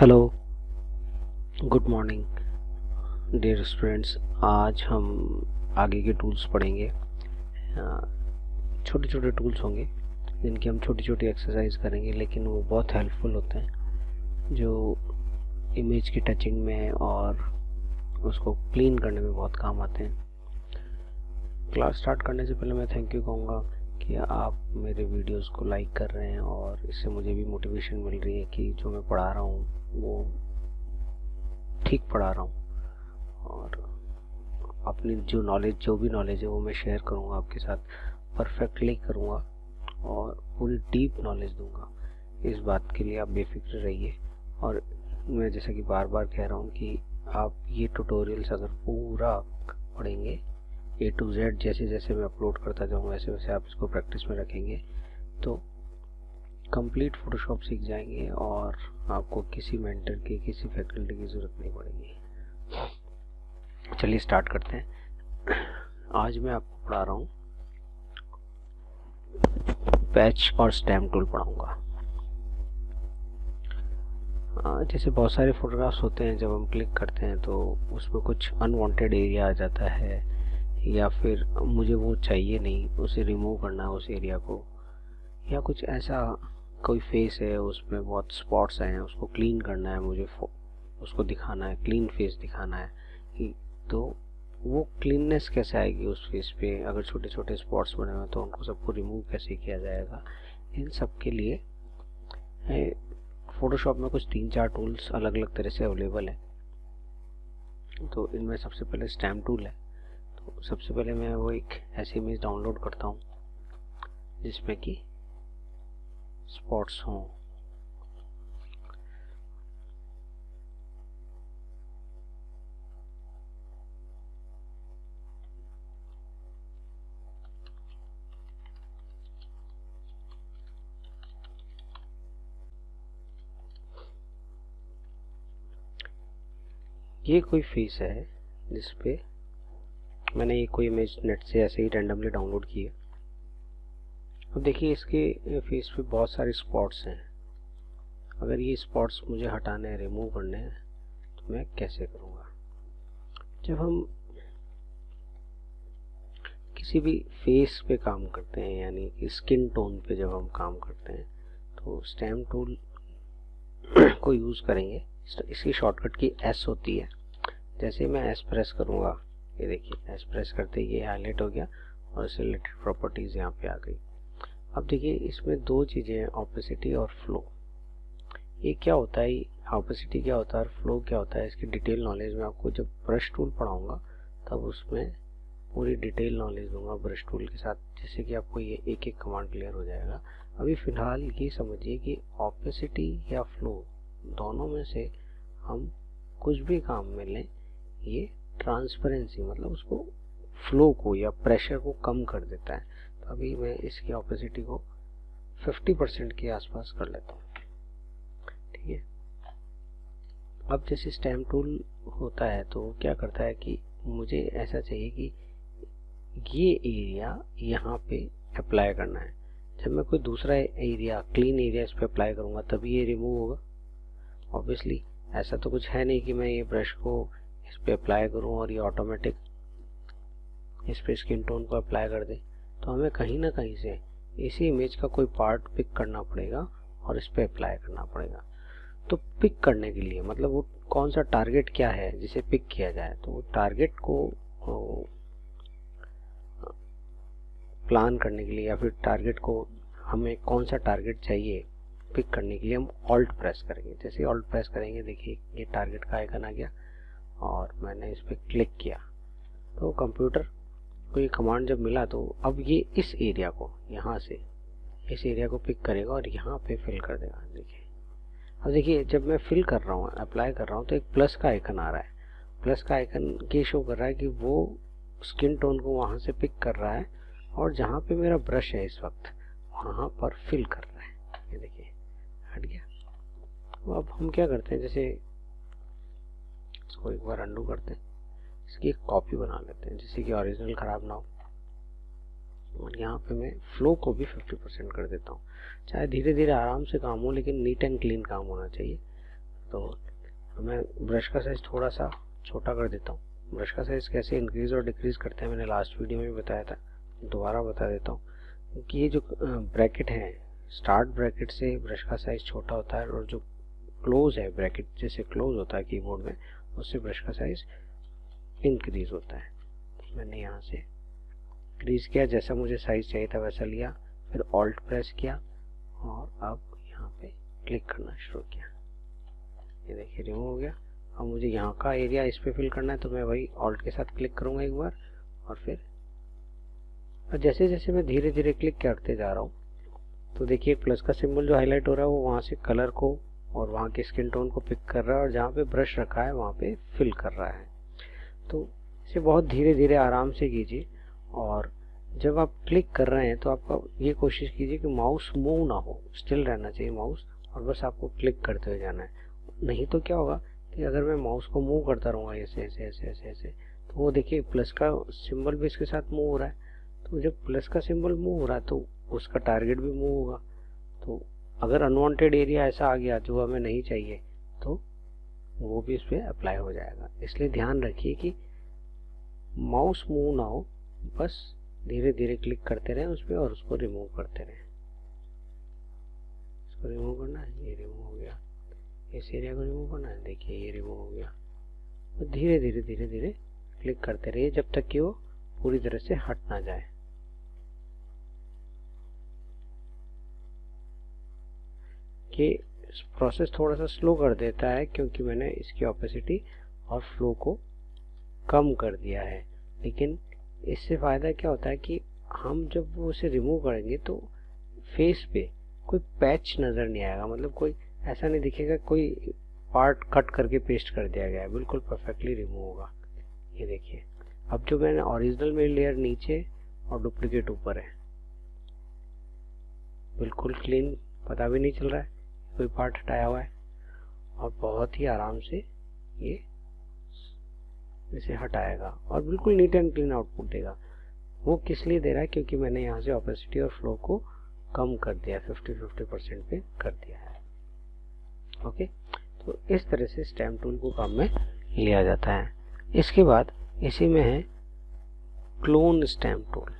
Hello, good morning dear students. आज हम आगे के टूल्स पढ़ेंगे। छोटे छोटे टूल्स होंगे जिनकी हम छोटी छोटी एक्सरसाइज करेंगे, लेकिन वो बहुत हेल्पफुल होते हैं, जो इमेज की टचिंग में और उसको क्लीन करने में बहुत काम आते हैं। क्लास स्टार्ट करने से पहले मैं थैंक यू कहूँगा कि आप मेरे वीडियोस को लाइक कर रहे हैं, और इससे मुझे भी मोटिवेशन मिल रही है कि जो मैं पढ़ा रहा हूँ वो ठीक पढ़ा रहा हूँ, और अपनी जो भी नॉलेज है वो मैं शेयर करूँगा आपके साथ, परफेक्टली करूँगा और पूरी डीप नॉलेज दूँगा। इस बात के लिए आप बेफिक्र रहिए। और मैं जैसा कि बार बार कह रहा हूँ कि आप ये ट्यूटोरियल्स अगर पूरा पढ़ेंगे A to Z, जैसे जैसे मैं अपलोड करता जाऊँ वैसे वैसे आप इसको प्रैक्टिस में रखेंगे तो कंप्लीट फोटोशॉप सीख जाएंगे और आपको किसी मेंटर की, किसी फैकल्टी की ज़रूरत नहीं पड़ेगी। चलिए स्टार्ट करते हैं। आज मैं आपको पढ़ा रहा हूँ पैच और स्टैम्प टूल पढ़ाऊँगा। जैसे बहुत सारे फोटोग्राफ्स होते हैं, जब हम क्लिक करते हैं तो उसमें कुछ अनवांटेड एरिया आ जाता है, या फिर मुझे वो चाहिए नहीं, उसे रिमूव करना है उस एरिया को, या कुछ ऐसा कोई फेस है उसमें बहुत स्पॉट्स आए हैं, उसको क्लीन करना है, मुझे उसको दिखाना है, क्लीन फेस दिखाना है कि तो वो क्लीननेस कैसे आएगी उस फेस पे, अगर छोटे छोटे स्पॉट्स बने हुए तो उनको सबको रिमूव कैसे किया जाएगा। इन सब के लिए फोटोशॉप में कुछ 3-4 टूल्स अलग अलग तरह से अवेलेबल है। तो इनमें सबसे पहले स्टैम्प टूल है। तो सबसे पहले मैं वो एक ऐसी इमेज डाउनलोड करता हूँ जिसमें कि स्पॉट्स हों। ये कोई फेस है जिसपे मैंने ये कोई इमेज नेट से ऐसे ही रैंडमली डाउनलोड की है। अब देखिए इसके फेस पे बहुत सारे स्पॉट्स हैं। अगर ये स्पॉट्स मुझे हटाने हैं, रिमूव करने हैं, तो मैं कैसे करूँगा। जब हम किसी भी फेस पे काम करते हैं, यानी कि स्किन टोन पे जब हम काम करते हैं, तो स्टैम्प टूल को यूज़ करेंगे। इसकी शॉर्टकट की S होती है। जैसे मैं S प्रेस करूँगा, ये देखिए S प्रेस करते ही ये हाईलाइट हो गया और सिलेक्टेड प्रॉपर्टीज़ यहाँ पे आ गई। अब देखिए इसमें दो चीज़ें हैं, ऑपेसिटी और फ्लो। ये क्या होता है, ऑपेसिटी क्या होता है और फ्लो क्या होता है, इसकी डिटेल नॉलेज में आपको जब ब्रश टूल पढ़ाऊँगा तब उसमें पूरी डिटेल नॉलेज दूंगा ब्रश टूल के साथ, जिससे कि आपको ये एक एक कमांड क्लियर हो जाएगा। अभी फ़िलहाल ये समझिए कि ऑपेसिटी या फ्लो दोनों में से हम कुछ भी काम में लें, ये ट्रांसपेरेंसी मतलब उसको फ्लो को या प्रेशर को कम कर देता है। तो अभी मैं इसकी ऑपेसिटी को 50% के आसपास कर लेता हूँ, ठीक है। अब जैसे स्टैम्प टूल होता है तो क्या करता है कि मुझे ऐसा चाहिए कि ये एरिया यहाँ पे अप्लाई करना है। जब मैं कोई दूसरा एरिया, क्लीन एरिया इस पे अप्लाई करूँगा तभी ये रिमूव होगा। ऑब्वियसली ऐसा तो कुछ है नहीं कि मैं ये ब्रश को इस पे अप्लाई करूँ और ये ऑटोमेटिक इस पे स्किन टोन को अप्लाई कर दे। तो हमें कहीं ना कहीं से इसी इमेज का कोई पार्ट पिक करना पड़ेगा और इस पे अप्लाई करना पड़ेगा। तो पिक करने के लिए मतलब वो कौन सा टारगेट क्या है जिसे पिक किया जाए, तो वो टारगेट को प्लान करने के लिए या फिर टारगेट को, हमें कौन सा टारगेट चाहिए पिक करने के लिए, हम ऑल्ट प्रेस करेंगे। जैसे ऑल्ट प्रेस करेंगे देखिए ये टारगेट का आइकन आ गया और मैंने इस पर क्लिक किया तो कंप्यूटर को ये कमांड जब मिला तो अब ये इस एरिया को, यहाँ से इस एरिया को पिक करेगा और यहाँ पे फिल कर देगा। देखिए अब देखिए जब मैं फिल कर रहा हूँ, अप्लाई कर रहा हूँ, तो एक प्लस का आइकन आ रहा है। प्लस का आइकन ये शो कर रहा है कि वो स्किन टोन को वहाँ से पिक कर रहा है और जहाँ पे मेरा ब्रश है इस वक्त वहाँ पर फिल कर रहा है। ये देखिए हट गया। तो अब हम क्या करते हैं, जैसे इसको एक बार अंडू करते हैं, इसकी एक कॉपी बना लेते हैं जिससे कि ओरिजिनल ख़राब ना हो। और यहाँ पे मैं फ्लो को भी 50% कर देता हूँ। चाहे धीरे धीरे आराम से काम हो, लेकिन नीट एंड क्लीन काम होना चाहिए। तो मैं ब्रश का साइज थोड़ा सा छोटा कर देता हूँ। ब्रश का साइज कैसे इंक्रीज और डिक्रीज करते हैं मैंने लास्ट वीडियो में बताया था, दोबारा बता देता हूँ कि ये जो ब्रैकेट है, स्टार्ट ब्रैकेट से ब्रश का साइज छोटा होता है, और जो क्लोज है ब्रैकेट जैसे क्लोज होता है कीबोर्ड में, उससे ब्रश का साइज इंक्रीज होता है। मैंने यहाँ से इंक्रीज किया, जैसा मुझे साइज चाहिए था वैसा लिया, फिर ऑल्ट प्रेस किया और अब यहाँ पे क्लिक करना शुरू किया। ये देखिए रिमूव हो गया। अब मुझे यहाँ का एरिया इस पे फिल करना है, तो मैं वही ऑल्ट के साथ क्लिक करूँगा एक बार, और फिर जैसे जैसे मैं धीरे धीरे क्लिक करते जा रहा हूँ तो देखिए प्लस का सिंबल जो हाईलाइट हो रहा है वो वहाँ से कलर को और वहाँ के स्किन टोन को पिक कर रहा है, और जहाँ पे ब्रश रखा है वहाँ पे फिल कर रहा है। तो इसे बहुत धीरे धीरे आराम से कीजिए, और जब आप क्लिक कर रहे हैं तो आपका ये कोशिश कीजिए कि माउस मूव ना हो, स्टिल रहना चाहिए माउस, और बस आपको क्लिक करते हुए जाना है। नहीं तो क्या होगा कि अगर मैं माउस को मूव करता रहूँगा ऐसे ऐसे ऐसे ऐसे ऐसे, तो वो देखिए प्लस का सिंबल भी इसके साथ मूव हो रहा है। तो जब प्लस का सिंबल मूव हो रहा है तो उसका टारगेट भी मूव होगा। तो अगर अनवांटेड एरिया ऐसा आ गया जो हमें नहीं चाहिए तो वो भी इस पर अप्लाई हो जाएगा। इसलिए ध्यान रखिए कि माउस मूव ना हो, बस धीरे धीरे क्लिक करते रहें उस पर और उसको रिमूव करते रहें। इसको रिमूव करना है, ये रिमूव हो गया। इस एरिया को रिमूव करना है, देखिए ये रिमूव हो गया। तो धीरे धीरे धीरे धीरे क्लिक करते रहिए जब तक कि वो पूरी तरह से हट ना जाए। कि प्रोसेस थोड़ा सा स्लो कर देता है क्योंकि मैंने इसकी ऑपेसिटी और फ्लो को कम कर दिया है, लेकिन इससे फ़ायदा क्या होता है कि हम जब वो उसे रिमूव करेंगे तो फेस पे कोई पैच नज़र नहीं आएगा, मतलब कोई ऐसा नहीं दिखेगा कोई पार्ट कट करके पेस्ट कर दिया गया है, बिल्कुल परफेक्टली रिमूव होगा। ये देखिए अब जो मैंने ओरिजिनल में लेयर नीचे और डुप्लीकेट ऊपर है, बिल्कुल क्लीन, पता भी नहीं चल रहा है कोई पार्ट हटाया हुआ है, और बहुत ही आराम से ये इसे हटाएगा और बिल्कुल नीट एंड क्लीन आउटपुट देगा। वो किस लिए दे रहा है, क्योंकि मैंने यहाँ से ऑपेसिटी और फ्लो को कम कर दिया, 50-50% पे कर दिया है। ओके, तो इस तरह से स्टैम्प टूल को काम में लिया जाता है। इसके बाद इसी में है clone stamp tool,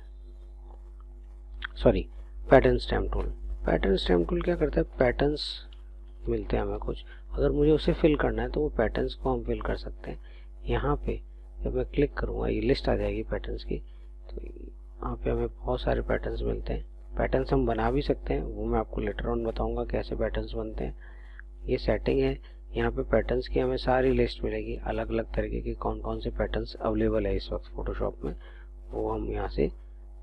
sorry pattern stamp tool. Pattern stamp tool क्या करता है, पैटर्न्स मिलते हैं हमें कुछ, अगर मुझे उसे फिल करना है तो वो पैटर्न्स को हम फिल कर सकते हैं। यहाँ पे जब मैं क्लिक करूँगा ये लिस्ट आ जाएगी पैटर्न्स की, तो यहाँ पे हमें बहुत सारे पैटर्न्स मिलते हैं। पैटर्न्स हम बना भी सकते हैं, वो मैं आपको लेटर ऑन बताऊँगा कैसे पैटर्न्स बनते हैं। ये सेटिंग है, यहाँ पे पैटर्न्स की हमें सारी लिस्ट मिलेगी, अलग अलग तरीके के कौन कौन से पैटर्न्स अवेलेबल है इस वक्त फोटोशॉप में, वो हम यहाँ से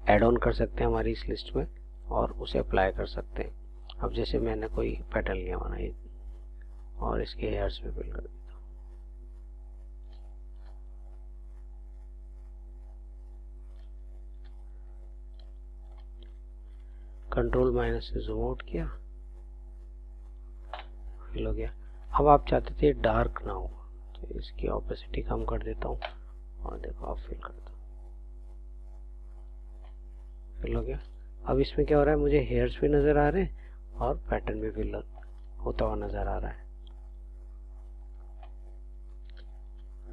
ऐड ऑन कर सकते हैं हमारी इस लिस्ट में और उसे अप्लाई कर सकते हैं। अब जैसे मैंने कोई पैटर्न लिया माना ये, और इसके हेयर्स पे फिल कर देता हूँ। कंट्रोल माइनस से जूम आउट किया, फिल हो गया। अब आप चाहते थे डार्क ना हो, तो इसकी ऑपेसिटी कम कर देता हूँ और देखो आप फिल करता हूँ, फिल हो गया। अब इसमें क्या हो रहा है, मुझे हेयर्स भी नज़र आ रहे हैं और पैटर्न भी फिल होता हुआ नज़र आ रहा है।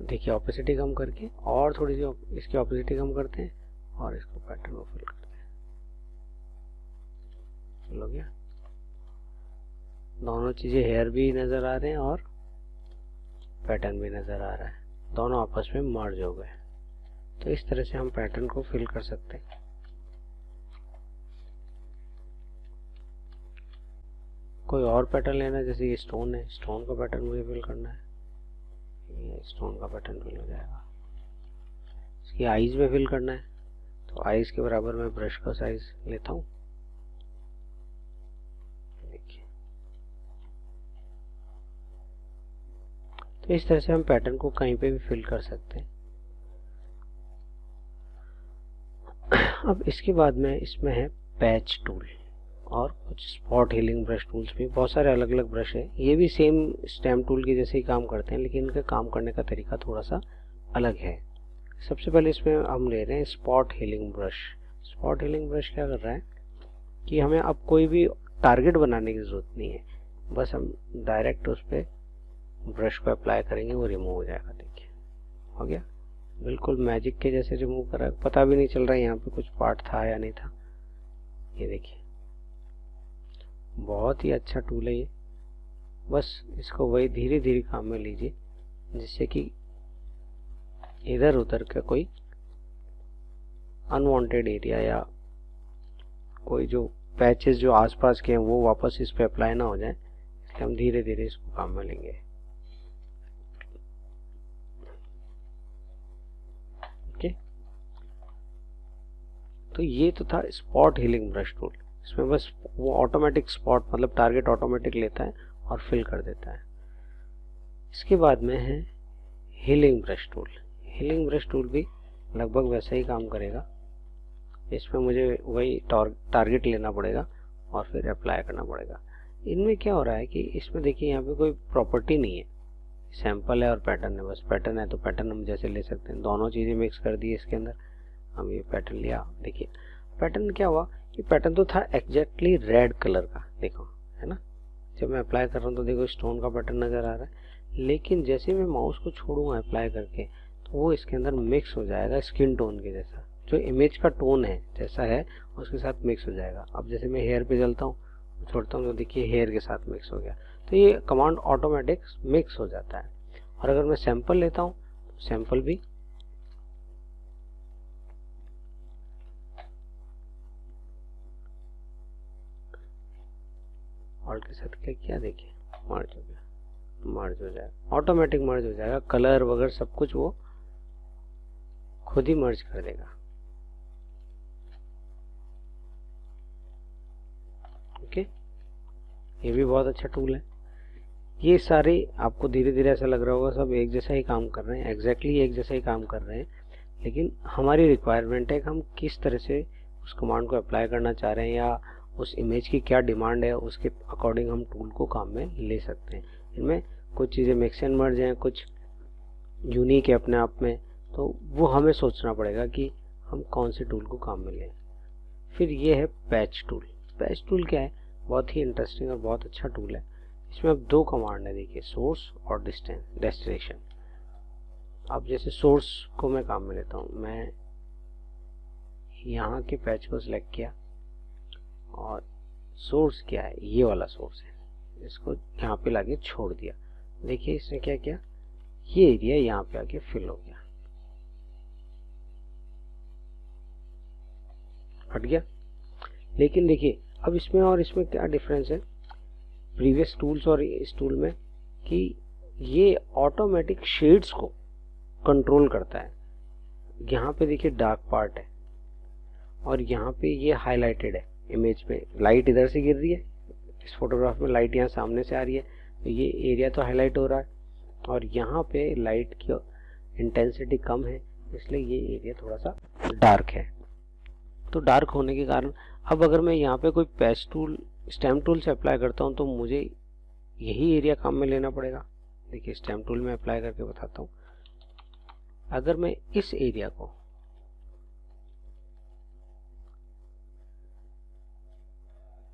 देखिए ऑपेसिटी कम करके और थोड़ी सी इसकी ऑपेसिटी कम करते हैं और इसको पैटर्न को फिल करते हैं, फिल हो गया। दोनों चीज़ें, हेयर भी नज़र आ रहे हैं और पैटर्न भी नज़र आ रहा है, दोनों आपस में मर्ज हो गए। तो इस तरह से हम पैटर्न को फिल कर सकते हैं। कोई और पैटर्न लेना है, जैसे ये स्टोन है, स्टोन का पैटर्न मुझे फिल करना है, ये स्टोन का पैटर्न फिल हो जाएगा। इसकी आईज में फिल करना है, तो आईज के बराबर मैं ब्रश का साइज लेता हूँ। देखिए तो इस तरह से हम पैटर्न को कहीं पे भी फिल कर सकते हैं। अब इसके बाद में इसमें है पैच टूल और कुछ स्पॉट हीलिंग ब्रश टूल्स भी, बहुत सारे अलग अलग ब्रश है। ये भी सेम स्टैम्प टूल के जैसे ही काम करते हैं, लेकिन इनका काम करने का तरीका थोड़ा सा अलग है। सबसे पहले इसमें हम ले रहे हैं spot healing brush. Spot healing brush क्या कर रहा है कि हमें अब कोई भी टारगेट बनाने की ज़रूरत नहीं है, बस हम डायरेक्ट उस पर ब्रश को अप्लाई करेंगे वो रिमूव हो जाएगा। देखिए हो गया, बिल्कुल मैजिक के जैसे रिमूव करा, पता भी नहीं चल रहा है यहाँ पे कुछ पार्ट था या नहीं था। ये देखिए बहुत ही अच्छा टूल है ये। बस इसको वही धीरे धीरे काम में लीजिए जिससे कि इधर उधर का कोई अनवांटेड एरिया या कोई जो पैचेस जो आसपास के हैं वो वापस इस पे अप्लाई ना हो जाए, इसलिए हम धीरे धीरे इसको काम में लेंगे। ओके, तो ये तो था स्पॉट हीलिंग ब्रश टूल। इसमें बस वो ऑटोमेटिक स्पॉट मतलब टारगेट ऑटोमेटिक लेता है और फिल कर देता है। इसके बाद में है healing brush tool. Healing brush tool भी लगभग वैसा ही काम करेगा। इसमें मुझे वही टारगेट लेना पड़ेगा और फिर अप्लाई करना पड़ेगा। इनमें क्या हो रहा है कि इसमें देखिए यहाँ पे कोई प्रॉपर्टी नहीं है, सैंपल है और पैटर्न है। बस पैटर्न है तो पैटर्न हम जैसे ले सकते हैं, दोनों चीज़ें मिक्स कर दी इसके अंदर। हम ये पैटर्न लिया, देखिए पैटर्न क्या हुआ कि पैटर्न तो था एग्जैक्टली रेड कलर का, देखो है ना। जब मैं अप्लाई कर रहा हूँ तो देखो स्टोन का पैटर्न नज़र आ रहा है, लेकिन जैसे मैं माउस को छोड़ूंगा अप्लाई करके तो वो इसके अंदर मिक्स हो जाएगा स्किन टोन के जैसा, जो इमेज का टोन है जैसा है उसके साथ मिक्स हो जाएगा। अब जैसे मैं हेयर पे चलता हूँ छोड़ता हूँ तो देखिए हेयर के साथ मिक्स हो गया। तो ये कमांड ऑटोमेटिक मिक्स हो जाता है। और अगर मैं सैंपल लेता हूँ तो सैंपल भी ऑल्ट के साथ क्या किया, देखिए मर्ज हो गया, मर्ज हो जाएगा, ऑटोमेटिक मर्ज हो जाएगा। कलर वगैरह सब कुछ वो खुद ही मर्ज कर देगा। ओके, ये भी बहुत अच्छा टूल है। ये सारे आपको धीरे धीरे ऐसा लग रहा होगा सब एक जैसा ही काम कर रहे हैं, एग्जैक्टली एक जैसा ही काम कर रहे हैं, लेकिन हमारी रिक्वायरमेंट है कि हम किस तरह से उस कमांड को अप्लाई करना चाह रहे हैं या उस इमेज की क्या डिमांड है, उसके अकॉर्डिंग हम टूल को काम में ले सकते हैं। इनमें कुछ चीज़ें मिक्स एंड मर्ज हैं, कुछ यूनिक है अपने आप में, तो वो हमें सोचना पड़ेगा कि हम कौन से टूल को काम में लें। फिर ये है पैच टूल। पैच टूल क्या है, बहुत ही इंटरेस्टिंग और बहुत अच्छा टूल है। इसमें अब दो कमांड है, देखिए सोर्स और डेस्टिनेशन। अब जैसे सोर्स को मैं काम में लेता हूँ, मैं यहाँ के पैच को सिलेक्ट किया और सोर्स क्या है, ये वाला सोर्स है, इसको यहाँ पे लाके छोड़ दिया। देखिए इसने क्या किया, ये एरिया यहाँ पे आके फिल हो गया, हट गया। लेकिन देखिए अब इसमें और इसमें क्या डिफरेंस है प्रीवियस टूल्स और इस टूल में, कि ये ऑटोमेटिक शेड्स को कंट्रोल करता है। यहाँ पे देखिए डार्क पार्ट है और यहाँ पे ये हाईलाइटेड है। इमेज में लाइट इधर से गिर रही है, इस फोटोग्राफ में लाइट यहाँ सामने से आ रही है, तो ये एरिया तो हाईलाइट हो रहा है, और यहाँ पे लाइट की इंटेंसिटी कम है इसलिए ये एरिया थोड़ा सा डार्क है। तो डार्क होने के कारण अब अगर मैं यहाँ पे कोई पैच टूल स्टैम्प टूल से अप्लाई करता हूँ तो मुझे यही एरिया काम में लेना पड़ेगा। देखिए स्टैम्प टूल में अप्लाई करके बताता हूँ। अगर मैं इस एरिया को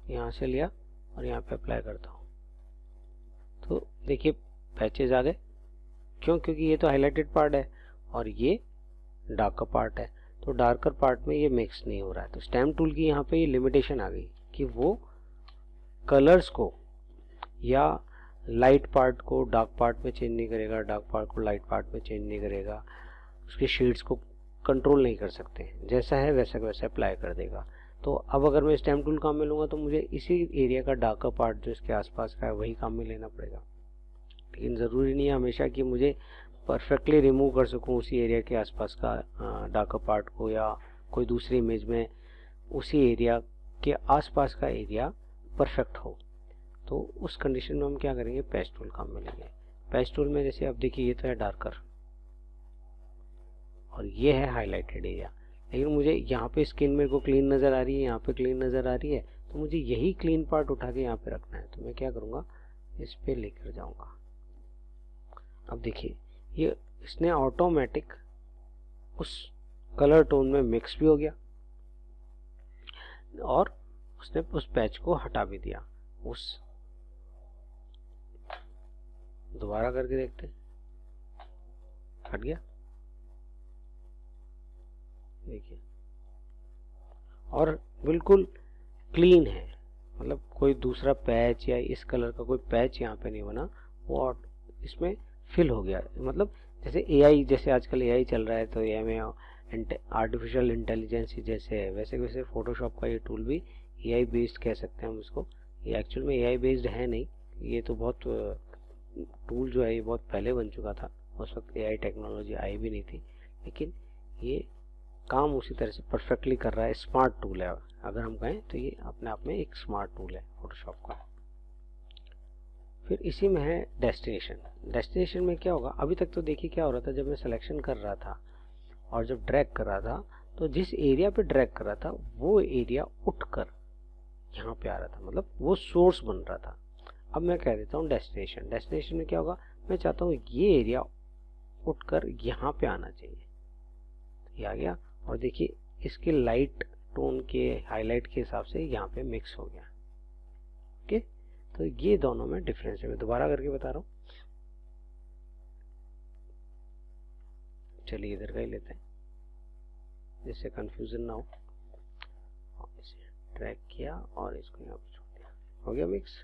यहाँ से लिया और यहाँ पे अप्लाई करता हूँ तो देखिए पैचेज आ गए। क्यों? क्योंकि ये तो हाईलाइटेड पार्ट है और ये डार्कर पार्ट है, तो डार्कर पार्ट में ये मिक्स नहीं हो रहा है। तो स्टैम्प टूल की यहाँ पे ये लिमिटेशन आ गई कि वो कलर्स को या लाइट पार्ट को डार्क पार्ट में चेंज नहीं करेगा, डार्क पार्ट को लाइट पार्ट में चेंज नहीं करेगा, उसके शेड्स को कंट्रोल नहीं कर सकते, जैसा है वैसा वैसा अप्लाई कर देगा। तो अब अगर मैं स्टैम्प टूल काम में लूँगा तो मुझे इसी एरिया का डार्कर पार्ट जो इसके आसपास का है वही काम में लेना पड़ेगा। लेकिन ज़रूरी नहीं है हमेशा कि मुझे परफेक्टली रिमूव कर सकूं उसी एरिया के आसपास का डार्कर पार्ट को, या कोई दूसरी इमेज में उसी एरिया के आसपास का एरिया परफेक्ट हो। तो उस कंडीशन में हम क्या करेंगे, पैच टूल काम में लेंगे। पैच टूल में जैसे अब देखिए ये तो है डार्कर और ये है हाईलाइटेड एरिया, लेकिन मुझे यहाँ पे स्किन मेरे को क्लीन नज़र आ रही है, यहाँ पे क्लीन नज़र आ रही है, तो मुझे यही क्लीन पार्ट उठा के यहाँ पे रखना है। तो मैं क्या करूँगा, इस पे लेकर जाऊँगा। अब देखिए ये इसने ऑटोमेटिक उस कलर टोन में मिक्स भी हो गया और उसने उस पैच को हटा भी दिया। उस दोबारा करके देखते हैं, हट गया, देखिए, और बिल्कुल क्लीन है, मतलब कोई दूसरा पैच या इस कलर का कोई पैच यहाँ पे नहीं बना, वो इसमें फिल हो गया। मतलब जैसे एआई, जैसे आजकल एआई चल रहा है, तो एआई में आर्टिफिशियल इंटेलिजेंस जैसे है, वैसे वैसे फोटोशॉप का ये टूल भी एआई बेस्ड कह सकते हैं हम इसको। ये एक्चुअल में एआई बेस्ड है नहीं, ये तो बहुत टूल जो है ये बहुत पहले बन चुका था, उस वक्त एआई टेक्नोलॉजी आई भी नहीं थी, लेकिन ये काम उसी तरह से परफेक्टली कर रहा है। स्मार्ट टूल है, अगर हम कहें तो ये अपने आप में एक स्मार्ट टूल है फोटोशॉप का। फिर इसी में है डेस्टिनेशन। डेस्टिनेशन में क्या होगा, अभी तक तो देखिए क्या हो रहा था, जब मैं सिलेक्शन कर रहा था और जब ड्रैग कर रहा था, तो जिस एरिया पे ड्रैग कर रहा था वो एरिया उठकर यहाँ पे आ रहा था, मतलब वो सोर्स बन रहा था। अब मैं कह देता हूँ डेस्टिनेशन। डेस्टिनेशन में क्या होगा, मैं चाहता हूँ ये एरिया उठकर यहाँ पे आना चाहिए, तो ये आ गया, और देखिए इसके लाइट टोन के हाईलाइट के हिसाब से यहाँ पे मिक्स हो गया। ओके, तो ये दोनों में डिफरेंस है। मैं दोबारा करके बता रहा हूँ, चलिए इधर का ही लेते हैं जिससे कंफ्यूजन ना हो। इसे ड्रैग किया और इसको यहाँ पे छोड़ दिया, हो गया मिक्स।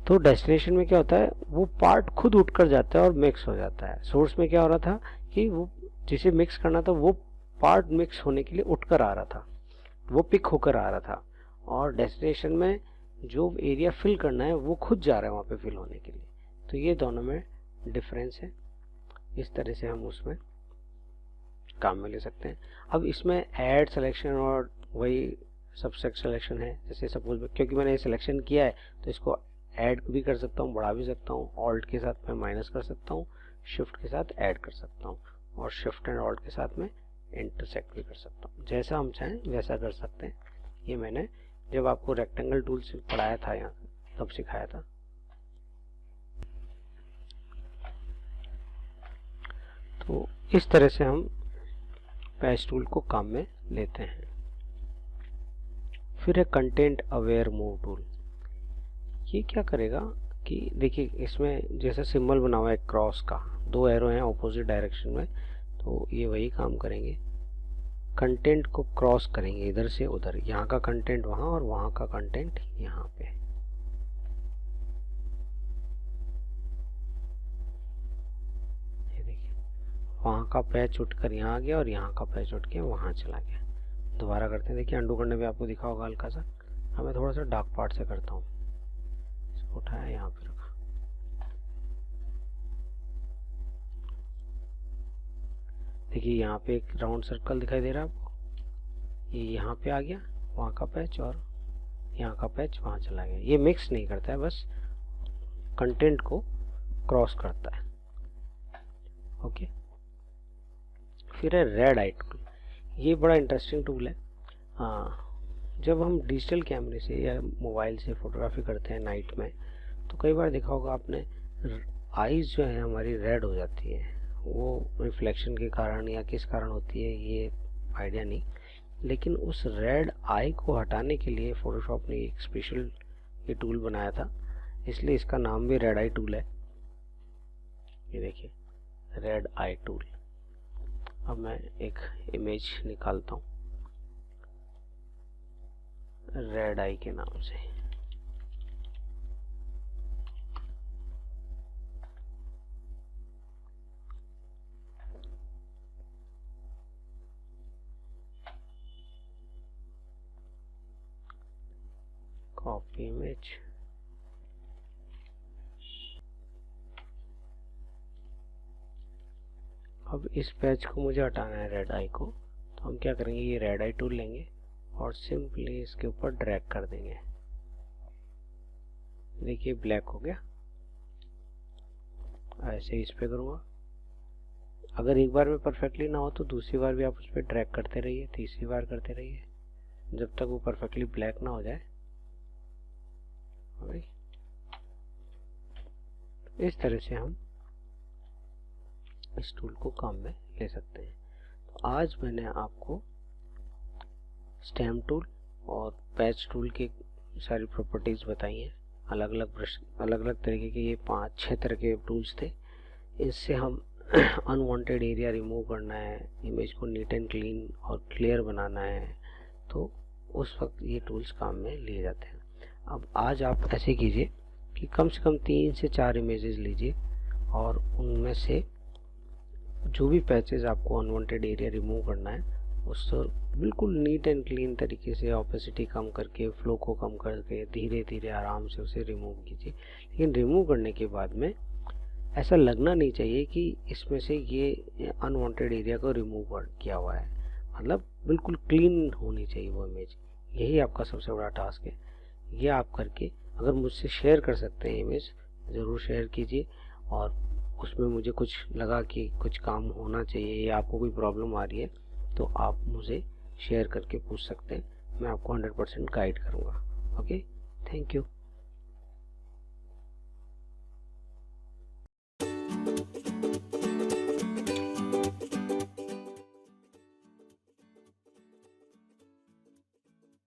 तो डेस्टिनेशन में क्या होता है, वो पार्ट खुद उठकर जाता है और मिक्स हो जाता है। सोर्स में क्या हो रहा था कि वो जिसे मिक्स करना था वो पार्ट मिक्स होने के लिए उठकर आ रहा था, वो पिक होकर आ रहा था, और डेस्टिनेशन में जो एरिया फिल करना है वो खुद जा रहा है वहाँ पे फिल होने के लिए। तो ये दोनों में डिफरेंस है, इस तरह से हम उसमें काम में ले सकते हैं। अब इसमें ऐड सिलेक्शन और वही सबसेट सिलेक्शन है। जैसे सपोज क्योंकि मैंने सिलेक्शन किया है तो इसको ऐड भी कर सकता हूँ, बढ़ा भी सकता हूँ, ऑल्ट के साथ मैं माइनस कर सकता हूँ, शिफ्ट के साथ ऐड कर सकता हूँ, और शिफ्ट एंड ऑल्ट के साथ में इंटरसेक्ट भी कर सकता हूँ। जैसा हम चाहें वैसा कर सकते हैं। ये मैंने जब आपको रेक्टेंगल टूल से पढ़ाया था यहाँ तब सिखाया था। तो इस तरह से हम पैच टूल को काम में लेते हैं। फिर है कंटेंट अवेयर मूव टूल। ये क्या करेगा कि देखिए इसमें जैसे सिंबल बना हुआ है क्रॉस का, दो एरो हैं ऑपोजिट डायरेक्शन में, तो ये वही काम करेंगे, कंटेंट को क्रॉस करेंगे इधर से उधर, यहाँ का कंटेंट वहाँ और वहाँ का कंटेंट यहाँ पे। ये देखिए वहाँ का पैच उठकर यहाँ आ गया और यहाँ का पैच उठ के वहाँ चला गया। दोबारा करते हैं, देखिए अंडू करने में आपको दिखा होगा हल्का सा। मैं थोड़ा सा डार्क पार्ट से करता हूँ, इसको उठाया यहाँ पे रखा, देखिए यहाँ पे एक राउंड सर्कल दिखाई दे रहा है आपको, ये यहाँ पे आ गया वहाँ का पैच और यहाँ का पैच वहाँ चला गया। ये मिक्स नहीं करता है, बस कंटेंट को क्रॉस करता है। ओके, फिर है रेड आई टूल। ये बड़ा इंटरेस्टिंग टूल है। हाँ, जब हम डिजिटल कैमरे से या मोबाइल से फोटोग्राफी करते हैं नाइट में, तो कई बार देखा होगा आपने, आईज जो है हमारी रेड हो जाती है। वो रिफ्लेक्शन के कारण या किस कारण होती है ये आइडिया नहीं, लेकिन उस रेड आई को हटाने के लिए फोटोशॉप ने एक स्पेशल ये टूल बनाया था, इसलिए इसका नाम भी रेड आई टूल है। ये देखिए रेड आई टूल। अब मैं एक इमेज निकालता हूँ रेड आई के नाम से। कॉपी इमेज, अब इस पैच को मुझे हटाना है रेड आई को, तो हम क्या करेंगे, ये रेड आई टूल लेंगे और सिंपली इसके ऊपर ड्रैग कर देंगे। देखिए ब्लैक हो गया। ऐसे ही इस पे करूँगा। अगर एक बार में परफेक्टली ना हो तो दूसरी बार भी आप उस पर ड्रैग करते रहिए, तीसरी बार करते रहिए, जब तक वो परफेक्टली ब्लैक ना हो जाए। इस तरह से हम इस टूल को काम में ले सकते हैं। तो आज मैंने आपको स्टैम्प टूल और पैच टूल के सारी प्रॉपर्टीज़ बताई हैं। अलग अलग तरीके के ये 5-6 तरह के टूल्स थे। इससे हम अनवांटेड एरिया रिमूव करना है, इमेज को नीट एंड क्लीन और क्लियर बनाना है, तो उस वक्त ये टूल्स काम में लिए जाते हैं। अब आज आप ऐसे कीजिए कि कम से कम 3 से 4 इमेजेस लीजिए और उनमें से जो भी पैचेस आपको अनवांटेड एरिया रिमूव करना है उसको बिल्कुल नीट एंड क्लीन तरीके से ऑपेसिटी कम करके, फ्लो को कम करके, धीरे धीरे आराम से उसे रिमूव कीजिए। लेकिन रिमूव करने के बाद में ऐसा लगना नहीं चाहिए कि इसमें से ये अनवांटेड एरिया को रिमूव किया हुआ है, मतलब बिल्कुल क्लीन होनी चाहिए वो इमेज। यही आपका सबसे बड़ा टास्क है। ये आप करके अगर मुझसे शेयर कर सकते हैं इमेज, ज़रूर शेयर कीजिए। और उसमें मुझे कुछ लगा कि कुछ काम होना चाहिए या आपको कोई प्रॉब्लम आ रही है तो आप मुझे शेयर करके पूछ सकते हैं, मैं आपको 100% गाइड करूँगा। Okay, thank you.